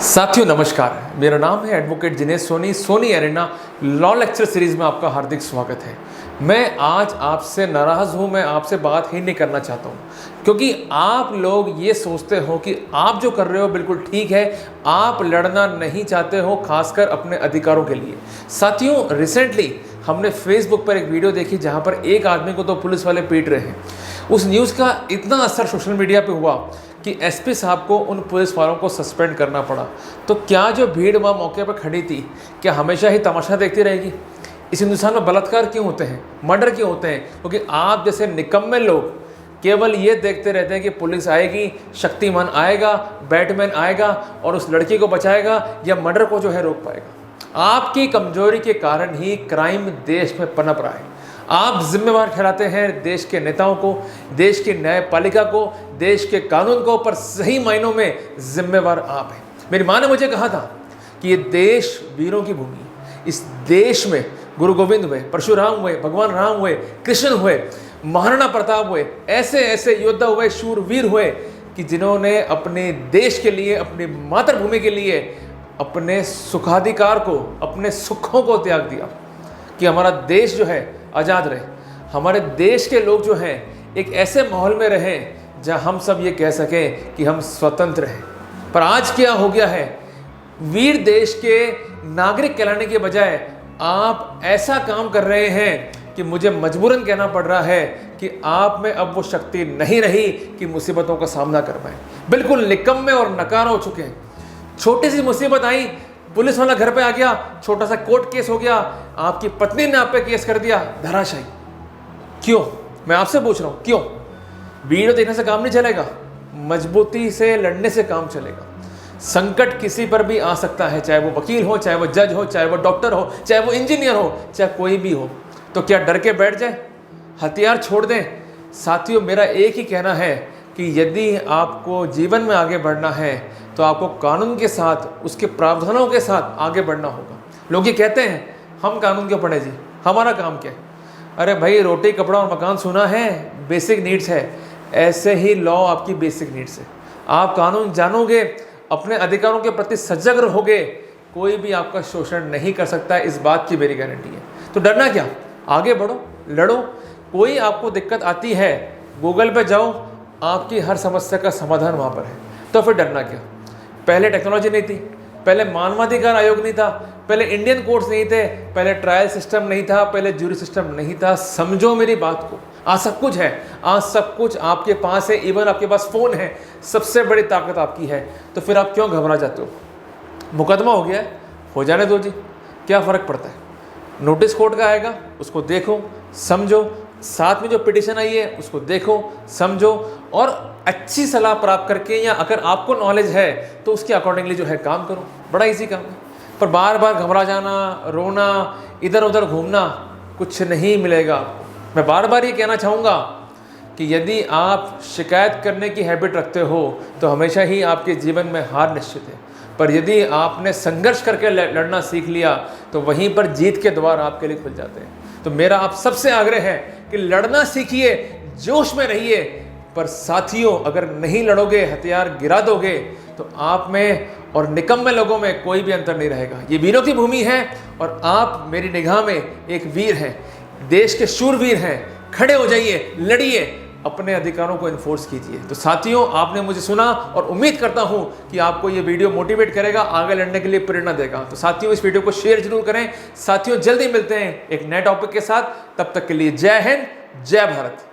साथियों नमस्कार, मेरा नाम है advocate Jinesh Soni. Soni arena law lecture series में आपका हार्दिक स्वागत है। मैं आज आपसे नाराज़ हूँ, मैं आपसे बात ही नहीं करना चाहता हूँ क्योंकि आप लोग ये सोचते हो कि आप जो कर रहे हो बिल्कुल ठीक है, आप लड़ना नहीं चाहते हो, खासकर अपने अधिकारों के लिए। साथियों रिसेंटली हमने फेसबुक पर एक वीडियो देखी जहाँ पर एक आदमी को तो पुलिस वाले पीट रहे हैं। उस न्यूज़ का इतना असर सोशल मीडिया पे हुआ कि एसपी साहब को उन पुलिस वालों को सस्पेंड करना पड़ा। तो क्या जो भीड़ वहाँ मौके पर खड़ी थी क्या हमेशा ही तमाशा देखती रहेगी? इस हिंदुस्तान में बलात्कार क्यों होते हैं, मर्डर क्यों होते हैं? क्योंकि आप जैसे निकम्मे लोग केवल ये देखते रहते हैं कि पुलिस आएगी, शक्तिमान आएगा, बैटमैन आएगा और उस लड़की को बचाएगा या मर्डर को जो है रोक पाएगा। आपकी कमजोरी के कारण ही क्राइम देश में पनप रहा है। आप जिम्मेवार ठहराते हैं देश के नेताओं को, देश की न्यायपालिका को, देश के कानून को, पर सही मायनों में जिम्मेवार आप हैं। मेरी माँ ने मुझे कहा था कि ये देश वीरों की भूमि है। इस देश में गुरु गोविंद हुए, परशुराम हुए, भगवान राम हुए, कृष्ण हुए, महाराणा प्रताप हुए, ऐसे ऐसे योद्धा हुए, शूरवीर हुए कि जिन्होंने अपने देश के लिए, अपनी मातृभूमि के लिए अपने सुखाधिकार को, अपने सुखों को त्याग दिया कि हमारा देश जो है आज़ाद रहे, हमारे देश के लोग जो हैं एक ऐसे माहौल में रहें जहां हम सब ये कह सकें कि हम स्वतंत्र हैं। पर आज क्या हो गया है, वीर देश के नागरिक कहलाने के बजाय आप ऐसा काम कर रहे हैं कि मुझे मजबूरन कहना पड़ रहा है कि आप में अब वो शक्ति नहीं रही कि मुसीबतों का सामना कर पाए। बिल्कुल निकम्मे और नकार हो चुके हैं। छोटी सी मुसीबत आई, पुलिस वाला घर पे आ गया, छोटा सा कोर्ट केस हो गया, आपकी पत्नी ने आप पे केस कर दिया, धराशायी। क्यों? मैं आपसे पूछ रहा हूं, क्यों? वीडियो देखने से काम नहीं चलेगा, मजबूती से लड़ने से काम चलेगा। संकट किसी पर भी आ सकता है, चाहे वो वकील हो, चाहे वो जज हो, चाहे वो डॉक्टर हो, चाहे वो इंजीनियर हो, चाहे कोई भी हो। तो क्या डर के बैठ जाए, हथियार छोड़ दें? साथियों मेरा एक ही कहना है कि यदि आपको जीवन में आगे बढ़ना है तो आपको कानून के साथ, उसके प्रावधानों के साथ आगे बढ़ना होगा। लोग ये कहते हैं हम कानून क्यों पढ़े जी, हमारा काम क्या है? अरे भाई, रोटी कपड़ा और मकान सुना है, बेसिक नीड्स है। ऐसे ही लॉ आपकी बेसिक नीड्स है। आप कानून जानोगे, अपने अधिकारों के प्रति सजग रहोगे, कोई भी आपका शोषण नहीं कर सकता, इस बात की मेरी गारंटी है। तो डरना क्या, आगे बढ़ो, लड़ो। कोई आपको दिक्कत आती है, गूगल पे जाओ, आपकी हर समस्या का समाधान वहाँ पर है। तो फिर डरना क्या? पहले टेक्नोलॉजी नहीं थी, पहले मानवाधिकार आयोग नहीं था, पहले इंडियन कोर्ट्स नहीं थे, पहले ट्रायल सिस्टम नहीं था, पहले ज्यूरी सिस्टम नहीं था। समझो मेरी बात को, आज सब कुछ है, आज सब कुछ आपके पास है, इवन आपके पास फ़ोन है, सबसे बड़ी ताकत आपकी है। तो फिर आप क्यों घबरा जाते हो? मुकदमा हो गया है, हो जाने दो जी, क्या फ़र्क पड़ता है? नोटिस कोर्ट का आएगा, उसको देखो, समझो, साथ में जो पिटिशन आई है उसको देखो, समझो और अच्छी सलाह प्राप्त करके, या अगर आपको नॉलेज है तो उसके अकॉर्डिंगली जो है काम करो। बड़ा इजी काम है। पर बार बार घबरा जाना, रोना, इधर उधर घूमना, कुछ नहीं मिलेगा आपको। मैं बार बार ये कहना चाहूँगा कि यदि आप शिकायत करने की हैबिट रखते हो तो हमेशा ही आपके जीवन में हार निश्चित है। पर यदि आपने संघर्ष करके लड़ना सीख लिया तो वहीं पर जीत के द्वार आपके लिए खुल जाते हैं। तो मेरा आप सबसे आग्रह है कि लड़ना सीखिए, जोश में रहिए। पर साथियों अगर नहीं लड़ोगे, हथियार गिरा दोगे तो आप में और निकम्मे लोगों में कोई भी अंतर नहीं रहेगा। ये वीरों की भूमि है और आप मेरी निगाह में एक वीर हैं, देश के शूरवीर हैं। खड़े हो जाइए, लड़िए, अपने अधिकारों को इन्फोर्स कीजिए। तो साथियों आपने मुझे सुना और उम्मीद करता हूं कि आपको ये वीडियो मोटिवेट करेगा, आगे लड़ने के लिए प्रेरणा देगा। तो साथियों इस वीडियो को शेयर जरूर करें। साथियों जल्दी मिलते हैं एक नए टॉपिक के साथ, तब तक के लिए जय हिंद, जय भारत।